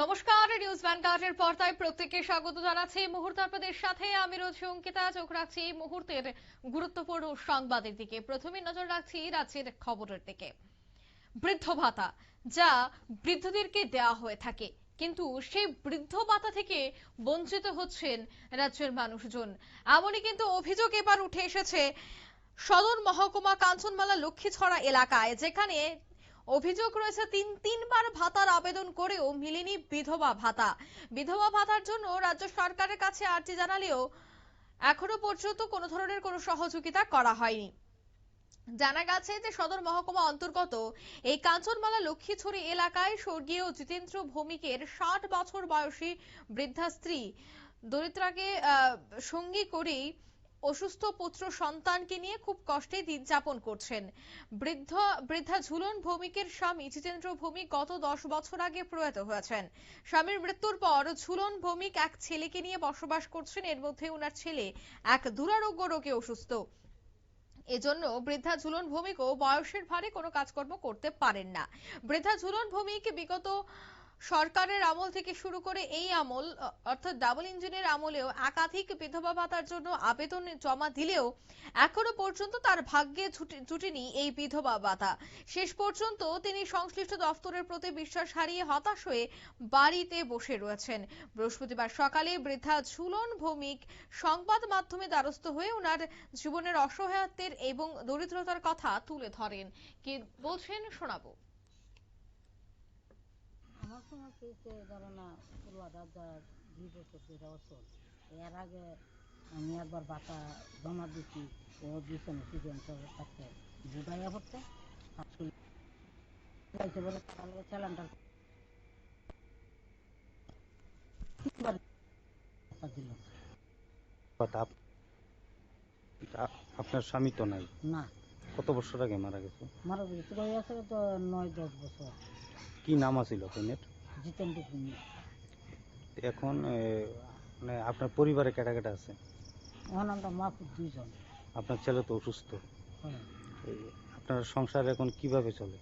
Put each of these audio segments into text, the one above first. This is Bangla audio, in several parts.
নমস্কার, নিউজ ভ্যানগার্ডের পর্দায় প্রত্যেককে স্বাগত জানাচ্ছি। এই মুহূর্তে আপনাদের সাথে আমি রয়েছি অঙ্কিতা। চোখ রাখছি এই মুহূর্তের গুরুত্বপূর্ণ সংবাদের দিকে। প্রথমে নজর রাখছি রাজ্যের খবরের দিকে। বৃদ্ধ ভাতা যা বৃদ্ধদেরকে দেওয়া হয়ে থাকে, কিন্তু সেই বৃদ্ধ ভাতা থেকে বঞ্চিত হচ্ছেন রাজ্যের মানুষজন। এমনই কিন্তু অভিযোগ এবার উঠে এসেছে সদর মহকুমা কাঞ্চনমালা লক্ষ্মীছড়া এলাকায়, যেখানে অভিযোগ রয়েছে তিনবার ভাতার আবেদন করেও মিলেনি বিধবা ভাতা। বিধবা ভাতার জন্য রাজ্য সরকারের কাছে আর্জি জানালেও এখনো পর্যন্ত কোনো ধরনের কোনো সহযোগিতা করা হয়নি। জানা গেছে যে সদর মহকুমা অন্তর্গত এই কাঞ্চনমালা লক্ষ্মীছড়ি এলাকায় স্বর্গীয় জিতেন্দ্র ভৌমিকের 60 বছর বয়সী বৃদ্ধা স্ত্রী দরিদ্রাকে সঙ্গী করেই অসুস্থ পুত্র সন্তানকে নিয়ে খুব কষ্টে দিন যাপন করছেন। বৃদ্ধা ঝুলন ভৌমিকের স্বামী জিতেন্দ্র ভৌমিক গত 10 বছর আগে প্রয়াত হয়েছেন। স্বামীর মৃত্যুর পর ঝুলন ভৌমিক এক ছেলেকে নিয়ে বসবাস করছেন। এর মধ্যে ওনার ছেলে এক দুরারোগ্য রোগে অসুস্থ। এজন্য বৃদ্ধা ঝুলন ভৌমিকও বয়সের ভারে কোনো কাজকর্ম করতে পারেন না। বৃদ্ধা ঝুলন ভৌমিক বিগত সরকারের আমল থেকে শুরু করে এই আমল অর্থাৎ ডাবল ইঞ্জিনের আমলেও একাধিক বিধবা ভাতার জন্য আবেদন জমা দিলেও এখনো পর্যন্ত তার ভাগ্যে জুটেনি এই বিধবা ভাতা। শেষ পর্যন্ত তিনি সংশ্লিষ্ট দপ্তরের প্রতি বিশ্বাস হারিয়ে হতাশ হয়ে বাড়িতে বসে রয়েছেন। বৃহস্পতিবার সকালে বৃদ্ধা ঝুলন ভৌমিক সংবাদ মাধ্যমে দ্বারস্থ হয়ে ওনার জীবনের অসহায়ত্বের এবং দরিদ্রতার কথা তুলে ধরেন। কি বলছেন শোনাবো। আমার সময় পেয়েছে ধরো না পূর্বাধার 2 বছর 2.5 বছর। এর আগে আমি একবার বাতা জমা দিচ্ছি, ও দিচ্ছেন সিজেন্টের কাছে বুঝাইয়া পড়তে বলে চ্যালেঞ্জার দিল আপনার স্বামী তো নাই? না। কত বছর আগে মারা গেছে? মারা গেছে আছে তো 9-10 বছর। কি নাম আছিল আপনার? জিতেন্দ্র ভূমি। এখন মানে আপনার পরিবারে কেটা কেটা আছে? এখন আমরা মা পুত 2 জন। আপনার ছেলে তো অসুস্থ। হ্যাঁ। আপনার সংসার এখন কিভাবে চলে?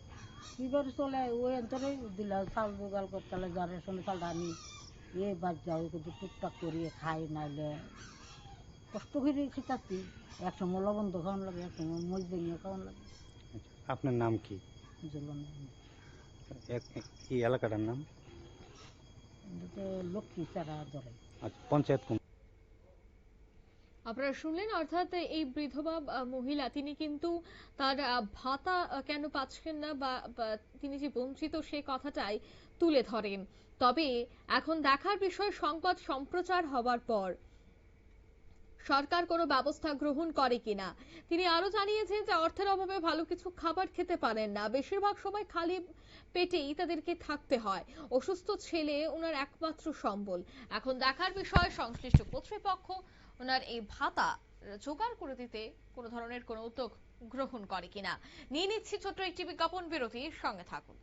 কিভাবে চলে ওই অন্তরে দিলা চাল জোগাড় করতে যার রেশন চালটা আনি এ বাদ যাও কিন্তু টুকটাক করিয়ে খাই, নাইলে কষ্ট করে খেতাছি। একসময় লবণ তো খাওয়ান লাগে, একসময় মরিচ ভেঙে খাওয়ান লাগে। আপনার নাম কি? এই এলাকাটার নাম? লক্ষ্মীছড়া ধরে। আচ্ছা, পঞ্চায়েত কোন? আপনারা শুনলেন, অর্থাৎ এই বিধবা মহিলা তিনি কিন্তু তার ভাতা কেন পাচ্ছেন না বা তিনি যে বঞ্চিত সে কথাটাই তুলে ধরেন। তবে এখন দেখার বিষয় সংবাদ সম্প্রচার হবার পর সরকার কোনো ব্যবস্থা গ্রহণ করে কিনা। তিনি আরো জানিয়েছেন যে অর্থের অভাবে ভালো কিছু খাবার খেতে পারেন না, বেশিরভাগ সময় খালি পেটেই তাদেরকে থাকতে হয়। অসুস্থ ছেলে ওনার একমাত্র সম্বল। এখন দেখার বিষয় সংশ্লিষ্ট কর্তৃপক্ষ ওনার এই ভাতা জোগাড় করে দিতে কোনো ধরনের কোনো উদ্যোগ গ্রহণ করে কিনা। নিয়ে নিচ্ছি ছোট্ট একটি বিজ্ঞাপন বিরতির সঙ্গে থাকুন।